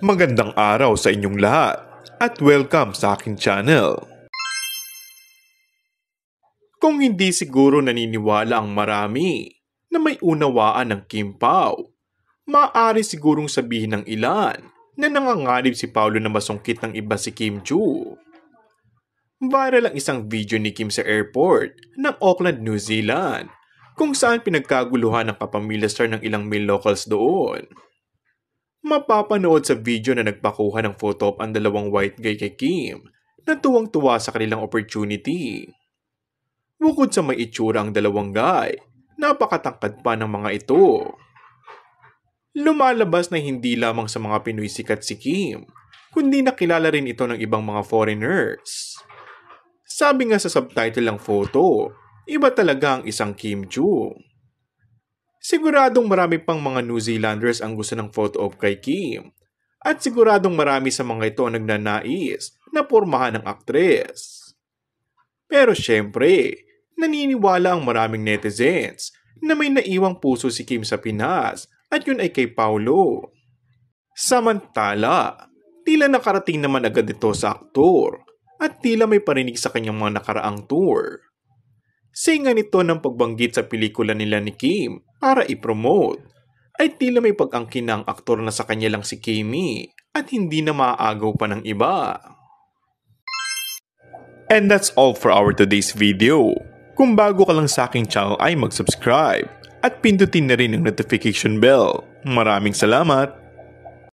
Magandang araw sa inyong lahat at welcome sa aking channel. Kung hindi siguro naniniwala ang marami na may unawaan ng Kim Pao, maaari sigurong sabihin ng ilan na nanganganib si Paolo na masungkit ng iba si Kim Chiu. Viral ang isang video ni Kim sa airport ng Auckland, New Zealand, kung saan pinagkaguluhan ng kapamilya star ng ilang male locals doon. Mapapanood sa video na nagpakuha ng photo op ang dalawang white guy kay Kim na tuwang-tuwa sa kanilang opportunity. Bukod sa may itsura ang dalawang guy, napakatangkad pa ng mga ito. Lumalabas na hindi lamang sa mga Pinoy sikat si Kim, kundi nakilala rin ito ng ibang mga foreigners. Sabi nga sa subtitle ng photo, iba talaga ang isang Kim Chiu. Siguradong marami pang mga New Zealanders ang gusto ng photo op kay Kim at siguradong marami sa mga ito ang nagnanais na pormahan ng aktres. Pero syempre, naniniwala ang maraming netizens na may naiwang puso si Kim sa Pinas at yun ay kay Paolo. Samantala, tila nakarating naman agad ito sa aktor at tila may parinig sa kanyang mga nakaraang tour. Singa nito ng pagbanggit sa pelikula nila ni Kim para i-promote, ay tila may pag-angkin na ang aktor na sa kanya lang si Kimi at hindi na maaagaw pa ng iba. And that's all for our today's video. Kung bago ka lang sa aking channel ay mag-subscribe at pindutin na rin ang notification bell. Maraming salamat!